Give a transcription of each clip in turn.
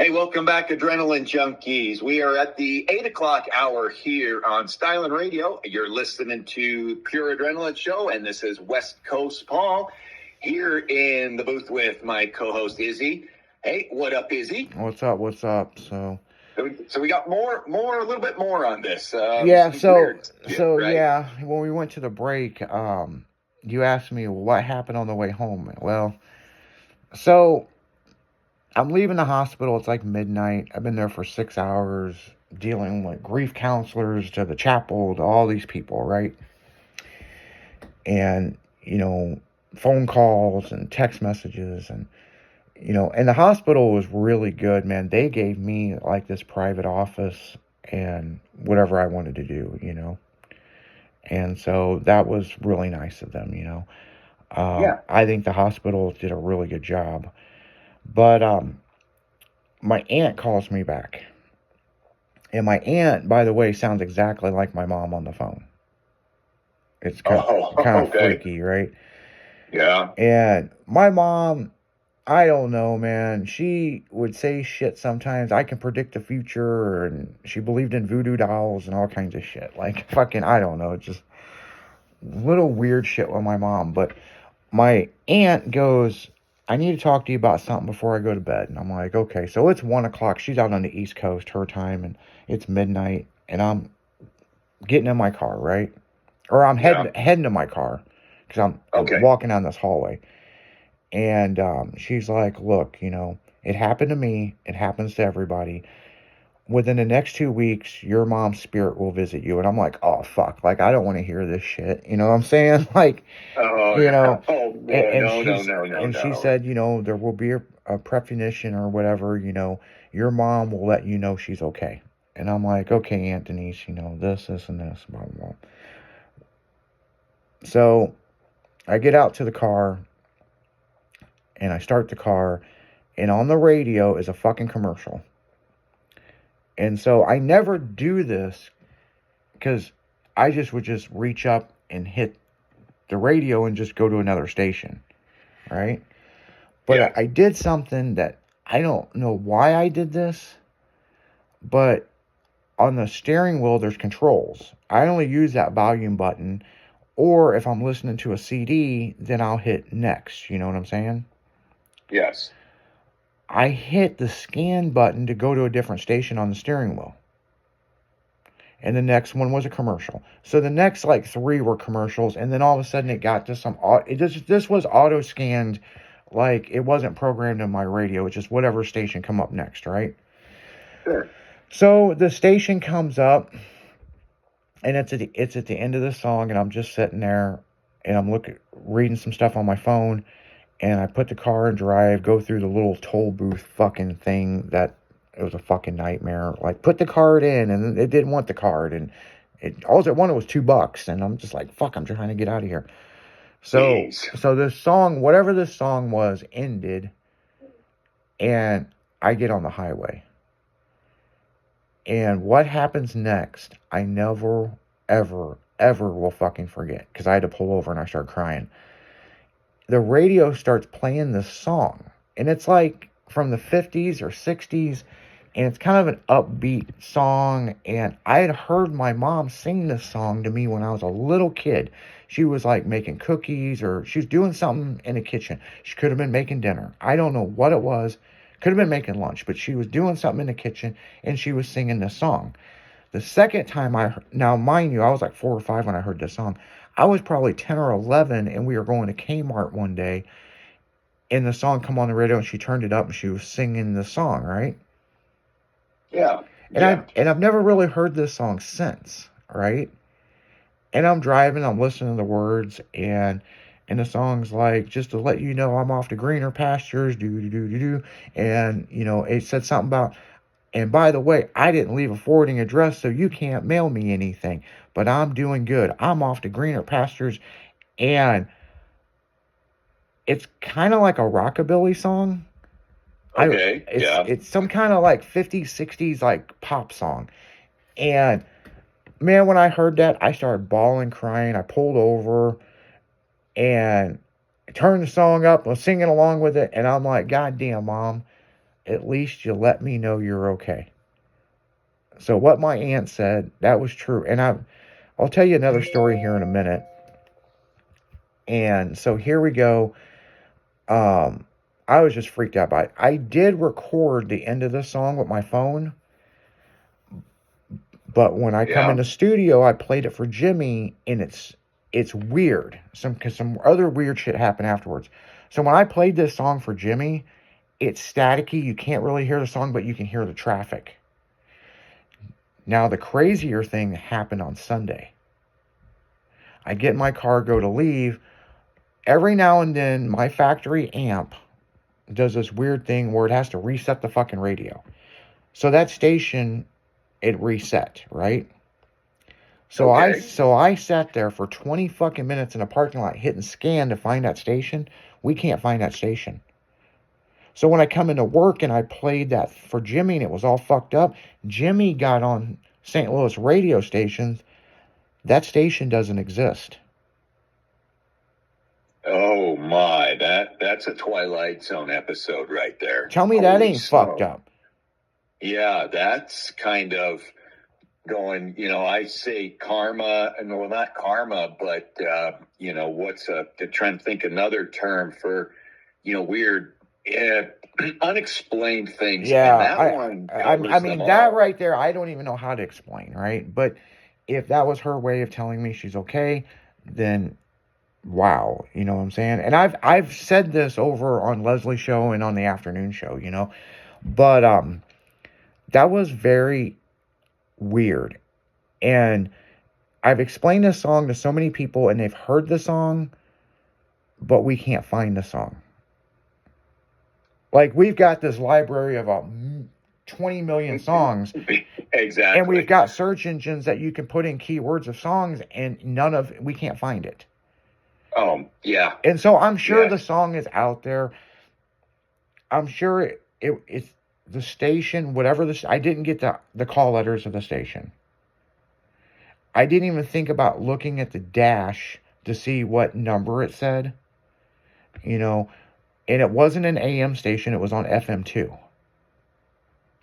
Hey, welcome back, Adrenaline Junkies. We are at the 8 o'clock hour here on Stylin' Radio. You're listening to Pure Adrenaline Show, and this is West Coast Paul here in the booth with my co-host, Izzy. Hey, what up, Izzy? What's up? So we got a little bit more on this. When we went to the break, you asked me what happened on the way home. Well, so I'm leaving the hospital. It's like midnight. I've been there for 6 hours dealing with grief counselors to the chapel to all these people, right? And, phone calls and text messages and the hospital was really good, man. They gave me like this private office and whatever I wanted to do, And so that was really nice of them, I think the hospital did a really good job. But my aunt calls me back. And my aunt, by the way, sounds exactly like my mom on the phone. It's kind of freaky, right? Yeah. And my mom, I don't know, man. She would say shit sometimes. I can predict the future, and she believed in voodoo dolls and all kinds of shit. Like, fucking, I don't know. Just little weird shit with my mom. But my aunt goes, I need to talk to you about something before I go to bed. And I'm like, okay. So it's 1 o'clock. She's out on the East Coast, her time, and it's midnight. And I'm getting in my car, right? Or I'm heading to my car because I'm walking down this hallway. And she's like, look, it happened to me. It happens to everybody. Within the next 2 weeks, your mom's spirit will visit you. And I'm like, oh, fuck. Like, I don't want to hear this shit. You know what I'm saying? Like, no. She said, there will be a premonition or whatever, your mom will let you know she's okay. And I'm like, okay, Anthony, this, and this, blah, blah, blah. So I get out to the car. And I start the car, and on the radio is a fucking commercial. And so I never do this because I would reach up and hit the radio and just go to another station, right? But I did something that I don't know why I did this, but on the steering wheel there's controls. I only use that volume button, or if I'm listening to a CD, then I'll hit next, you know what I'm saying? Yes. I hit the scan button to go to a different station on the steering wheel. And the next one was a commercial. So the next 3 were commercials. And then all of a sudden it got to some... This was auto-scanned. Like, it wasn't programmed in my radio. It's just whatever station come up next, right? Sure. So the station comes up. And it's at the end of the song. And I'm just sitting there. And I'm reading some stuff on my phone. And I put the car in drive, go through the little toll booth fucking thing that it was a fucking nightmare. Like, put the card in, and it didn't want the card. And all it wanted was $2. And I'm just like, fuck, I'm trying to get out of here. So this song, whatever this song was, ended. And I get on the highway. And what happens next, I never, ever, ever will fucking forget. Because I had to pull over and I started crying. The radio starts playing this song. And it's like from the 50s or 60s. And it's kind of an upbeat song. And I had heard my mom sing this song to me when I was a little kid. She was like making cookies, or she was doing something in the kitchen. She could have been making dinner. I don't know what it was. Could have been making lunch. But she was doing something in the kitchen. And she was singing this song. The second time now mind you, I was like 4 or 5 when I heard this song. I was probably 10 or 11, and we were going to Kmart one day, and the song come on the radio, and she turned it up, and she was singing the song, right? Yeah. And I've never really heard this song since, right? And I'm driving, I'm listening to the words, and the song's like, just to let you know, I'm off to greener pastures, do. And, it said something about, and by the way, I didn't leave a forwarding address, so you can't mail me anything. But I'm doing good. I'm off to greener pastures. And it's kind of like a rockabilly song. Okay, It's some kind of 50s, 60s pop song. And man, when I heard that, I started bawling, crying. I pulled over and turned the song up. I was singing along with it. And I'm like, God damn, Mom. at least you let me know you're okay. So what my aunt said, that was true. And I'll tell you another story here in a minute. And so here we go. I was just freaked out by it. I did record the end of the song with my phone, but when I come in the studio, I played it for Jimmy, and it's weird. Because some other weird shit happened afterwards. So when I played this song for Jimmy, it's staticky. You can't really hear the song, but you can hear the traffic. Now the crazier thing happened on Sunday. I get in my car, go to leave. Every now and then, my factory amp does this weird thing where it has to reset the fucking radio. So that station, it reset, right? So I sat there for 20 fucking minutes in a parking lot hitting scan to find that station. We can't find that station. So when I come into work and I played that for Jimmy and it was all fucked up, Jimmy got on St. Louis radio stations. That station doesn't exist. Oh my, that's a Twilight Zone episode right there. Tell me that ain't fucked up. Yeah, that's kind of going, I say karma, and well, not karma, but, to try and think another term for, weird, unexplained things. Yeah, and that I mean, that right there, I don't even know how to explain, right? But if that was her way of telling me she's okay, then wow, you know what I'm saying? And I've said this over on Leslie's show and on the afternoon show, but that was very weird. And I've explained this song to so many people and they've heard the song, but we can't find the song. Like, we've got this library of 20 million songs. Exactly. And we've got search engines that you can put in keywords of songs and we can't find it. Yeah. And so I'm sure the song is out there. I'm sure it's the station, whatever I didn't get the call letters of the station. I didn't even think about looking at the dash to see what number it said. And it wasn't an AM station, it was on FM2.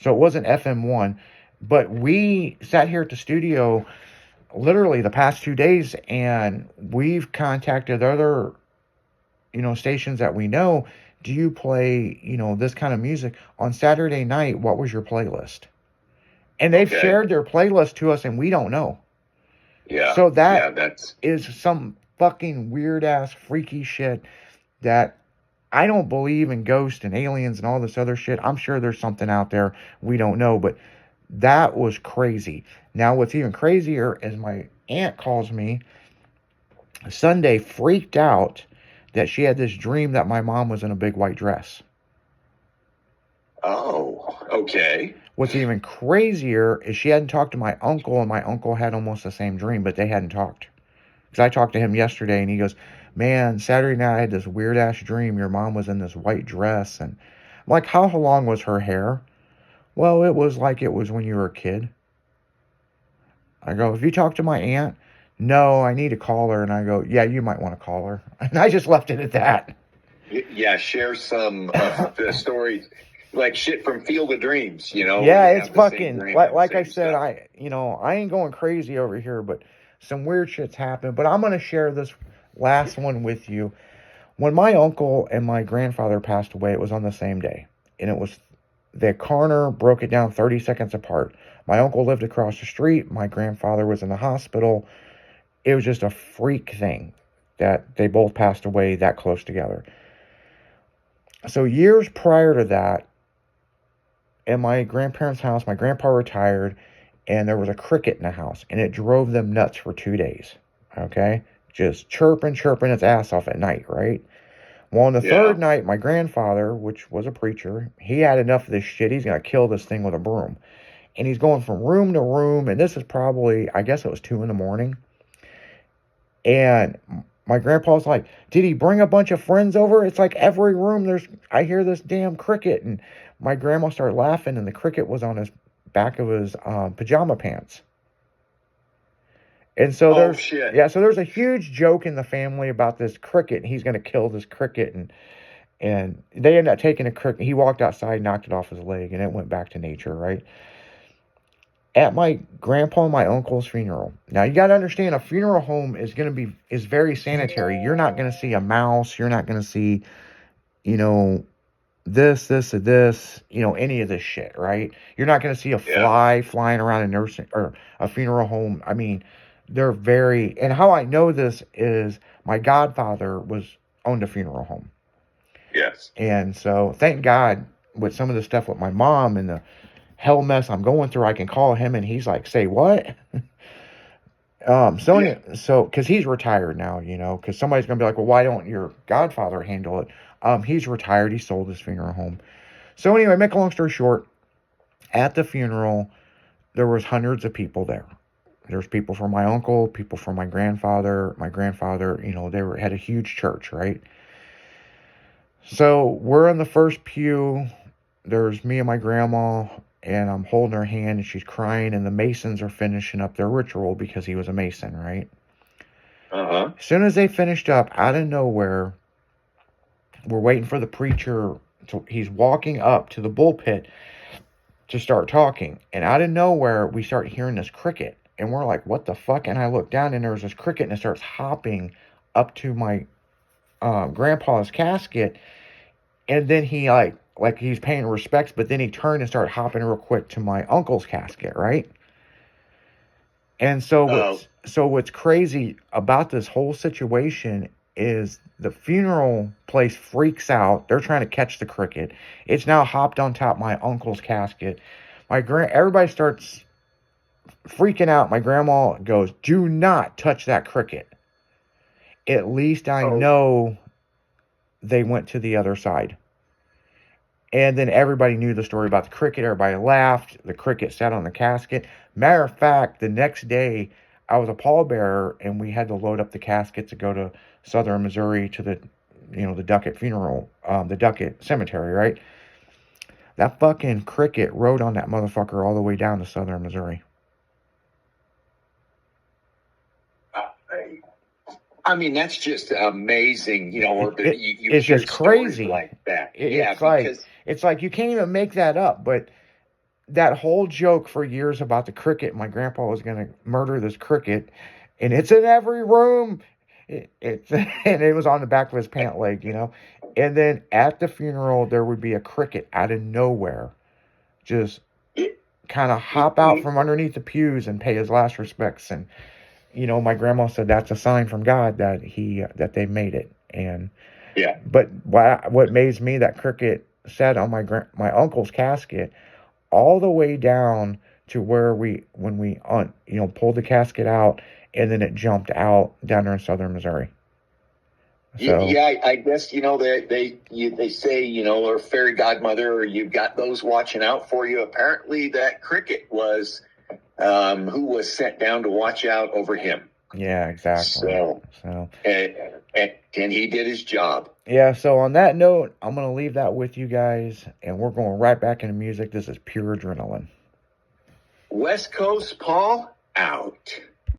So it wasn't FM1. But we sat here at the studio literally the past 2 days, and we've contacted other, stations that we know. Do you play, this kind of music on Saturday night? What was your playlist? And they've shared their playlist to us, and we don't know. Yeah. So that's is some fucking weird ass freaky shit that I don't believe in ghosts and aliens and all this other shit. I'm sure there's something out there we don't know, but that was crazy. Now, what's even crazier is my aunt calls me Sunday, freaked out that she had this dream that my mom was in a big white dress. Oh, okay. What's even crazier is she hadn't talked to my uncle, and my uncle had almost the same dream, but they hadn't talked. Because I talked to him yesterday, and he goes, man, Saturday night I had this weird-ass dream. Your mom was in this white dress. And I'm like, how long was her hair? Well, it was like it was when you were a kid. I go, have you talked to my aunt? No, I need to call her. And I go, yeah, you might want to call her. And I just left it at that. Yeah, share some of the stories, like shit from Field of Dreams, Yeah, it's fucking, like I said, I ain't going crazy over here, but some weird shit's happened. But I'm going to share this last one with you. When my uncle and my grandfather passed away, it was on the same day. And it was, the coroner broke it down 30 seconds apart. My uncle lived across the street. My grandfather was in the hospital. It was just a freak thing that they both passed away that close together. So years prior to that, in my grandparents' house, my grandpa retired, and there was a cricket in the house, and it drove them nuts for 2 days. Okay? Just chirping its ass off at night, right? Well, on the third night, my grandfather, which was a preacher, he had enough of this shit. He's going to kill this thing with a broom. And he's going from room to room, and this is probably, I guess it was 2 a.m. And my grandpa's like, did he bring a bunch of friends over? It's like every room I hear this damn cricket. And my grandma started laughing, and the cricket was on his back of his pajama pants. And so so there's a huge joke in the family about this cricket, and he's going to kill this cricket. And they ended up taking a cricket. He walked outside, knocked it off his leg, and it went back to nature, right? At my grandpa and my uncle's funeral. Now, you got to understand, a funeral home is very sanitary. You're not going to see a mouse. You're not going to see, you know, this, any of this shit, right? You're not going to see a fly flying around a nursing or a funeral home. I mean, they're very, and how I know this is my godfather owned a funeral home. Yes. And so, thank God, with some of the stuff with my mom and the hell mess I'm going through, I can call him and he's like, say what? Because he's retired now, because somebody's going to be like, well, why don't your godfather handle it? He's retired. He sold his funeral home. So anyway, make a long story short, at the funeral, there was hundreds of people there. There's people from my uncle, people from my grandfather, they had a huge church, right? So we're in the first pew. There's me and my grandma, and I'm holding her hand, and she's crying, and the Masons are finishing up their ritual because he was a Mason, right? Uh-huh. As soon as they finished up, out of nowhere, we're waiting for the preacher. He's walking up to the pulpit to start talking, and out of nowhere, we start hearing this cricket, and we're like, what the fuck? And I look down, and there's this cricket, and it starts hopping up to my grandpa's casket, and then he like he's paying respects, but then he turned and started hopping real quick to my uncle's casket, right? And so what's crazy about this whole situation is the funeral place freaks out. They're trying to catch the cricket. It's now hopped on top of my uncle's casket. Everybody starts freaking out. My grandma goes, "Do not touch that cricket." At least I know they went to the other side. And then everybody knew the story about the cricket. Everybody laughed. The cricket sat on the casket. Matter of fact, the next day, I was a pallbearer, and we had to load up the casket to go to Southern Missouri to the Duckett funeral, the Duckett cemetery, right? That fucking cricket rode on that motherfucker all the way down to Southern Missouri. I mean, that's just amazing, it's just crazy like that. It's like you can't even make that up. But that whole joke for years about the cricket, my grandpa was going to murder this cricket, and it's in every room. And it was on the back of his pant leg, And then at the funeral, there would be a cricket out of nowhere, just kind of hop out from underneath the pews and pay his last respects. And my grandma said that's a sign from God that they made it. And but what amazed me, that cricket sat on my uncle's casket all the way down to where when we pulled the casket out, and then it jumped out down there in Southern Missouri. So, I guess they say or fairy godmother, or you've got those watching out for you. Apparently, that cricket was who was sent down to watch out over him. Yeah, exactly. So and he did his job. Yeah, so on that note, I'm going to leave that with you guys, and we're going right back into music. This is Pure Adrenaline. West Coast Paul, out.